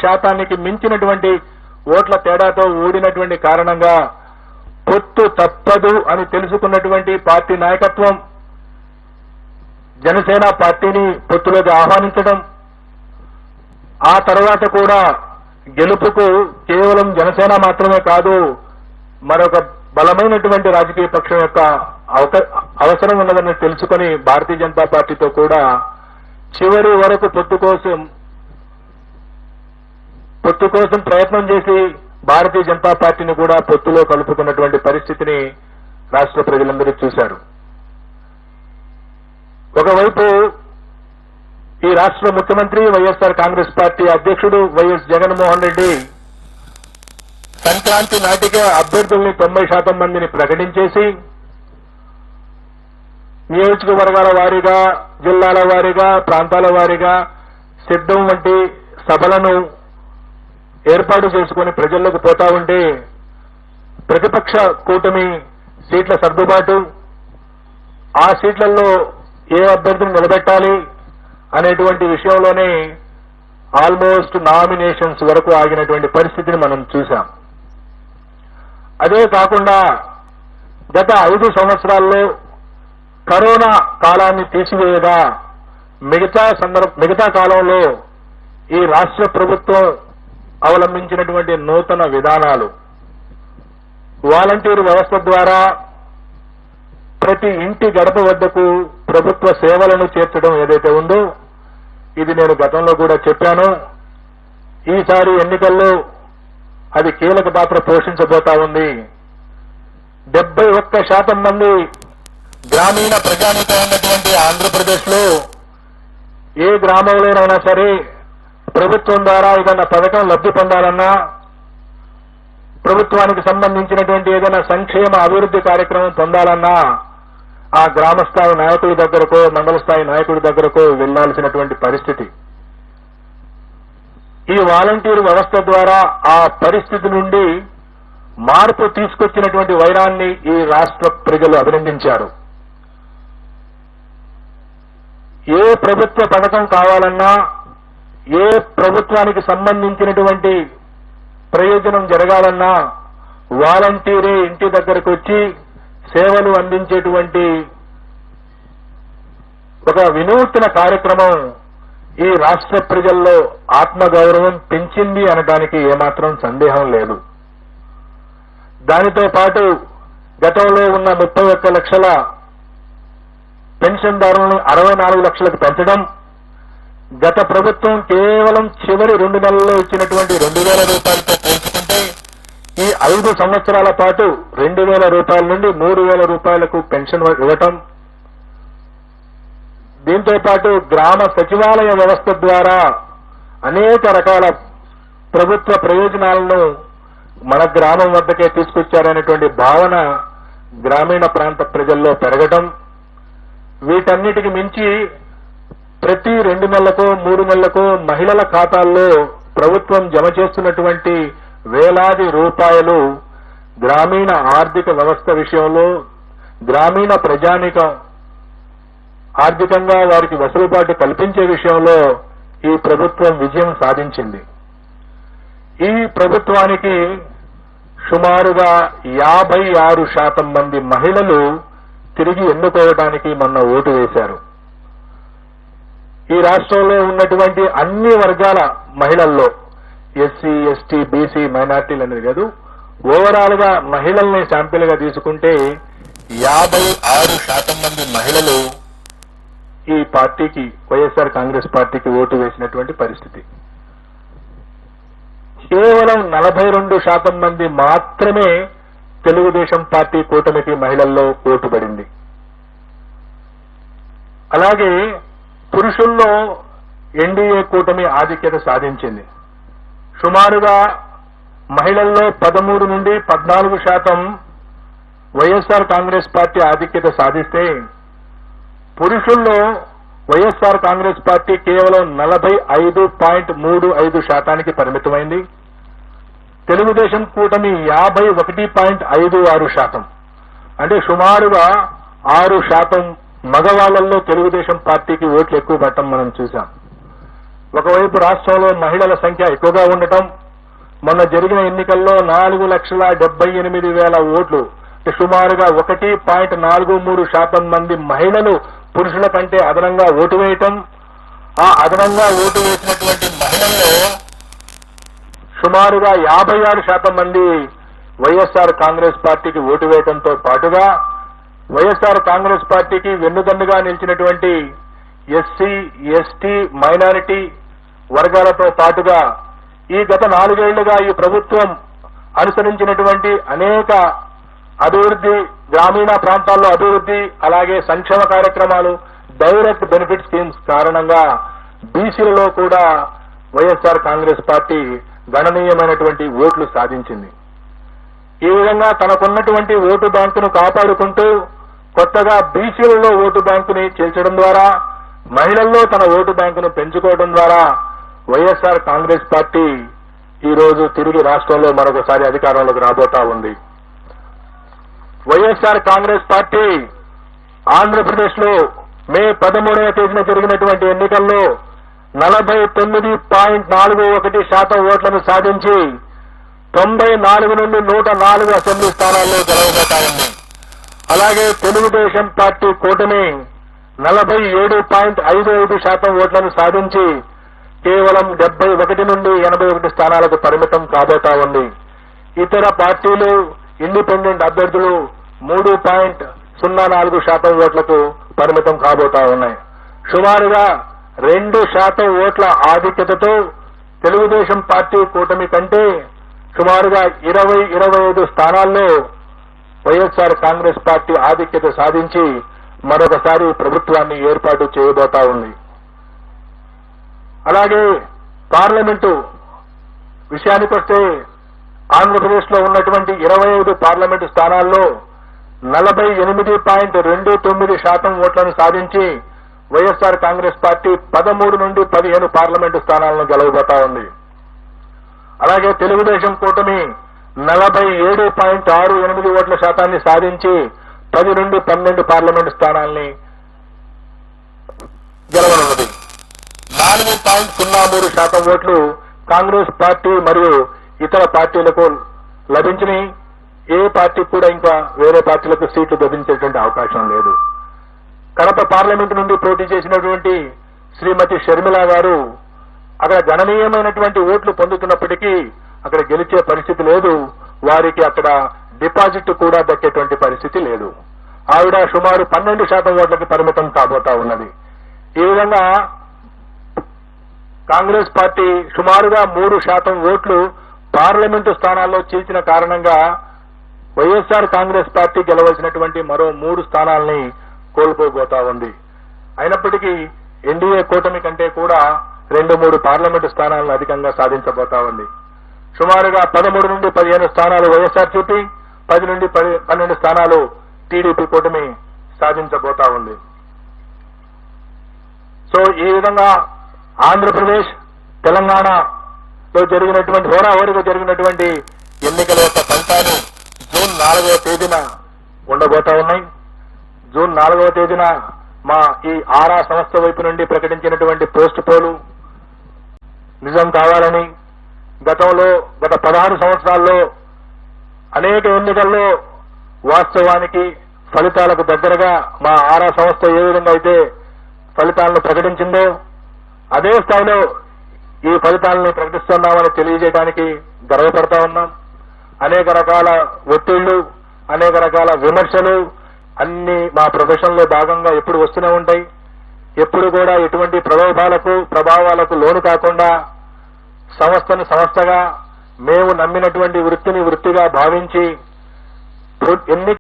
శాతానికి మించినటువంటి ఓట్ల తేడాతో ఓడినటువంటి కారణంగా పొత్తు తప్పదు అని తెలుసుకున్నటువంటి పార్టీ నాయకత్వం జనసేన పార్టీని పొత్తులోకి ఆహ్వానించడం, ఆ తర్వాత కూడా గెలుపుకు కేవలం జనసేన మాత్రమే కాదు మరొక బలమైనటువంటి రాజకీయ పక్షం యొక్క అవసరం ఉన్నదని తెలుసుకుని భారతీయ జనతా పార్టీతో కూడా చివరి వరకు పొత్తు కోసం ప్రయత్నం చేసి భారతీయ జనతా పార్టీని కూడా పొత్తులో కలుపుకున్నటువంటి పరిస్థితిని రాష్ట్ర ప్రజలందరూ చూశారు. ఒకవైపు ఈ రాష్ట్ర ముఖ్యమంత్రి వైఎస్ఆర్ కాంగ్రెస్ పార్టీ అధ్యక్షుడు వైఎస్ జగన్మోహన్ రెడ్డి సంక్రాంతి నాటికే అభ్యర్థుల్ని 90% మందిని ప్రకటించేసి నియోజకవర్గాల వారీగా, జిల్లాల వారీగా, ప్రాంతాల వారీగా సిద్ధం వంటి సభలను ఏర్పాటు చేసుకుని ప్రజల్లోకి పోతా ఉంటే ప్రతిపక్ష కూటమి సీట్ల సర్దుబాటు, ఆ సీట్లలో ఏ అభ్యర్థిని నిలబెట్టాలి అనేటువంటి విషయంలోనే ఆల్మోస్ట్ నామినేషన్స్ వరకు ఆగినటువంటి పరిస్థితిని మనం చూశాం. అదే కాకుండా గత 5 సంవత్సరాల్లో కరోనా కాలాన్ని తీసివేయగా మిగతా కాలంలో ఈ రాష్ట్ర ప్రభుత్వం అవలంబించినటువంటి నూతన విధానాలు, వాలంటీర్ వ్యవస్థ ద్వారా ప్రతి ఇంటి గడప వద్దకు ప్రభుత్వ సేవలను చేర్చడం ఏదైతే ఉందో, ఇది నేను గతంలో కూడా చెప్పాను. ఈసారి ఎన్నికల్లో అది కీలక పాత్ర పోషించబోతా ఉంది. 71% మంది గ్రామీణ ప్రజానీకం ఉన్నటువంటి ఆంధ్రప్రదేశ్లో ఏ గ్రామంలోనైనా సరే ప్రభుత్వం ద్వారా ఏదైనా పథకం లబ్ధి పొందాలన్నా, ప్రభుత్వానికి సంబంధించినటువంటి ఏదైనా సంక్షేమ అభివృద్ధి కార్యక్రమం పొందాలన్నా ఆ గ్రామ స్థాయి నాయకుడి దగ్గరకో, మండల స్థాయి నాయకుడి దగ్గరకో వెళ్లాల్సినటువంటి పరిస్థితి. ఈ వాలంటీర్ వ్యవస్థ ద్వారా ఆ పరిస్థితి నుండి మార్పు తీసుకొచ్చినటువంటి వైరాన్ని ఈ రాష్ట్ర ప్రజలు అభినందించారు. ఏ ప్రభుత్వ పథకం కావాలన్నా, ఏ ప్రభుత్వానికి సంబంధించినటువంటి ప్రయోజనం జరగాలన్నా వాలంటీరే ఇంటి దగ్గరకు వచ్చి సేవలు అందించేటువంటి ఒక వినూత్న కార్యక్రమం ఈ రాష్ట్ర ప్రజల్లో ఆత్మగౌరవం పెంచింది అనడానికి ఏమాత్రం సందేహం లేదు. దానితో పాటు గతంలో ఉన్న 31 లక్షల పెన్షన్దారులను 64 లక్షలకు పెంచడం, గత ప్రభుత్వం కేవలం చివరి 2 నెలల్లో ఇచ్చినటువంటి 2,000 రూపాయలతో పోల్చుకుంటే ఈ 5 సంవత్సరాల పాటు 2,000 రూపాయల నుండి 3,000 రూపాయలకు పెన్షన్ ఇవ్వటం, దీంతో పాటు గ్రామ సచివాలయ వ్యవస్థ ద్వారా అనేక రకాల ప్రభుత్వ ప్రయోజనాలను మన గ్రామం వద్దకే తీసుకొచ్చారనేటువంటి భావన గ్రామీణ ప్రాంత ప్రజల్లో పెరగటం, వీటన్నిటికి మించి ప్రతి 2 నెలలకు 3 నెలలకు మహిళల ఖాతాల్లో ప్రభుత్వం జమ చేస్తున్నటువంటి వేలాది రూపాయలు గ్రామీణ ఆర్థిక వ్యవస్థ విషయంలో గ్రామీణ ప్రజానీకం ఆర్థికంగా వారికి వెసులుబాటు కల్పించే విషయంలో ఈ ప్రభుత్వం విజయం సాధించింది. ఈ ప్రభుత్వానికి సుమారుగా 56% మంది మహిళలు తిరిగి ఎన్నుకోవడానికి మొన్న ఓటు వేశారు. ఈ రాష్ట్రంలో ఉన్నటువంటి అన్ని వర్గాల మహిళల్లో ఎస్సీ, ఎస్టీ, బీసీ, మైనార్టీలు అనేది కాదు, ఓవరాల్ గా మహిళల్ని శాంపిల్ గా తీసుకుంటే 56% మంది మహిళలు ఈ పార్టీకి, వైఎస్ఆర్ కాంగ్రెస్ పార్టీకి ఓటు వేసినటువంటి పరిస్థితి. కేవలం 42% మంది మాత్రమే తెలుగుదేశం పార్టీ కూటమికి మహిళల్లో ఓటు పడింది. అలాగే పురుషుల్లో ఎన్డీఏ కూటమి ఆధిక్యత సాధించింది. సుమారుగా మహిళల్లో 13 నుండి 14% వైఎస్ఆర్ కాంగ్రెస్ పార్టీ ఆధిక్యత సాధిస్తే పురుషుల్లో వైఎస్ఆర్ కాంగ్రెస్ పార్టీ కేవలం 45.35% పరిమితమైంది. తెలుగుదేశం కూటమి 51.56%, అంటే సుమారుగా 6% మగవాళ్లలో తెలుగుదేశం పార్టీకి ఓట్లు ఎక్కువ పట్టడం మనం చూశాం. ఒకవైపు రాష్ట్రంలో మహిళల సంఖ్య ఎక్కువగా ఉండటం, మొన్న జరిగిన ఎన్నికల్లో 4,78,000 ఓట్లు, సుమారుగా 1.43% మంది మహిళలు పురుషుల కంటే అదనంగా ఓటు వేయటం, ఆ అదనంగా ఓటు వేసినటువంటి మహిళల్లో సుమారుగా 56% మంది వైఎస్ఆర్ కాంగ్రెస్ పార్టీకి ఓటు వేయడంతో పాటుగా వైఎస్ఆర్ కాంగ్రెస్ పార్టీకి వెన్నుదన్నుగా నిలిచినటువంటి ఎస్సీ, ఎస్టీ, మైనారిటీ వర్గాలతో పాటుగా ఈ గత 4 ఏళ్లుగా ఈ ప్రభుత్వం అనుసరించినటువంటి అనేక అభివృద్ధి, గ్రామీణ ప్రాంతాల్లో అభివృద్ధి, అలాగే సంక్షేమ కార్యక్రమాలు, డైరెక్ట్ బెనిఫిట్ స్కీమ్స్ కారణంగా బీసీలలో కూడా వైఎస్ఆర్ కాంగ్రెస్ పార్టీ గణనీయమైనటువంటి ఓట్లు సాధించింది. ఈ విధంగా తనకున్నటువంటి ఓటు బ్యాంకును కాపాడుకుంటూ కొత్తగా బీసీలలో ఓటు బ్యాంకుని చేర్చడం ద్వారా, మహిళల్లో తన ఓటు బ్యాంకును పెంచుకోవడం ద్వారా వైఎస్ఆర్ కాంగ్రెస్ పార్టీ ఈ రోజు తిరిగి రాష్ట్రంలో మరొకసారి అధికారంలోకి రాబోతా ఉంది. వైఎస్ఆర్ కాంగ్రెస్ పార్టీ ఆంధ్రప్రదేశ్ లో మే 13వ తేదీన జరిగినటువంటి ఎన్నికల్లో 49.41% ఓట్లను సాధించి 94 నుండి 104 అసెంబ్లీ స్థానాల్లో గెలవబోతా ఉంది. అలాగే తెలుగుదేశం పార్టీ కూటమి 47.55% ఓట్లను సాధించి కేవలం 71 నుండి 81 స్థానాలకు పరిమితం కాబోతా ఉంది. ఇతర పార్టీలు, ఇండిపెండెంట్ అభ్యర్థులు 3.04% ఓట్లకు పరిమితం కాబోతా ఉన్నాయి. సుమారుగా 2% ఓట్ల ఆధిక్యతతో తెలుగుదేశం పార్టీ కూటమి కంటే సుమారుగా 20-25 స్థానాల్లో వైఎస్ఆర్ కాంగ్రెస్ పార్టీ ఆధిక్యత సాధించి మరొకసారి ప్రభుత్వాన్ని ఏర్పాటు చేయబోతా ఉంది. అలాగే పార్లమెంటు విషయానికొస్తే ఆంధ్రప్రదేశ్ లో ఉన్నటువంటి 25 పార్లమెంటు స్థానాల్లో 48.29% ఓట్లను సాధించి వైఎస్ఆర్ కాంగ్రెస్ పార్టీ 13 నుండి 15 పార్లమెంటు స్థానాలను గెలవబోతా ఉంది. అలాగే తెలుగుదేశం కూటమి 47.68 ఓట్ల శాతాన్ని సాధించి 10 నుండి 12 పార్లమెంటు స్థానాల్ని గెలవనున్నది. 4.03% ఓట్లు కాంగ్రెస్ పార్టీ మరియు ఇతర పార్టీలకు లభించినాయి. ఏ పార్టీకి కూడా ఇంకా వేరే పార్టీలకు సీట్లు లభించేటువంటి అవకాశం లేదు. కడప పార్లమెంటు నుండి పోటీ చేసినటువంటి శ్రీమతి షర్మిల గారు అక్కడ గణనీయమైనటువంటి ఓట్లు పొందుతున్నప్పటికీ అక్కడ గెలిచే పరిస్థితి లేదు. వారికి అక్కడ డిపాజిట్ కూడా దక్కేటువంటి పరిస్థితి లేదు. ఆవిడ సుమారు 12% ఓట్లకి పరిమితం కాబోతా ఉన్నది. ఈ విధంగా కాంగ్రెస్ పార్టీ సుమారుగా 3% ఓట్లు పార్లమెంటు స్థానాల్లో చీల్చిన కారణంగా వైఎస్ఆర్ కాంగ్రెస్ పార్టీ గెలవలసినటువంటి మరో 3 స్థానాల్ని కోల్పోబోతా ఉంది. అయినప్పటికీ ఎన్డీఏ కూటమి కంటే కూడా 2-3 పార్లమెంటు స్థానాలను అధికంగా సాధించబోతా ఉంది. సుమారుగా 13 నుండి 15 స్థానాలు వైఎస్ఆర్సీపీ, 10 నుండి 12 స్థానాలు టీడీపీ కూటమి సాధించబోతా ఉంది. సో ఈ విధంగా ఆంధ్రప్రదేశ్, తెలంగాణలో జరిగినటువంటి హోరాహోరీగా జరిగినటువంటి ఎన్నికల యొక్క ఫలితాలు జూన్ 4వ తేదీన ఉండబోతా ఉన్నాయి. జూన్ 4వ తేదీన మా ఈ ఆరా సంస్థ వైపు నుండి ప్రకటించినటువంటి పోస్ట్ పోలు నిజం కావాలని, గత 16 సంవత్సరాల్లో అనేక ఎన్నికల్లో వాస్తవానికి ఫలితాలకు దగ్గరగా మా ఆరా సంస్థ ఏ విధంగా అయితే ఫలితాలను ప్రకటించిందో అదే స్థాయిలో ఈ ఫలితాలను ప్రకటిస్తున్నామని తెలియజేయడానికి గర్వపడతా ఉన్నాం. అనేక రకాల ఒత్తిళ్లు, అనేక రకాల విమర్శలు అన్ని మా ప్రొఫెషన్ లో భాగంగా ఎప్పుడు వస్తూనే ఉంటాయి. ఎప్పుడు కూడా ఎటువంటి ప్రభావాలకు లోను కాకుండా సంస్థను సంస్థగా మేము నమ్మినటువంటి వృత్తిని వృత్తిగా భావించి ఎన్ని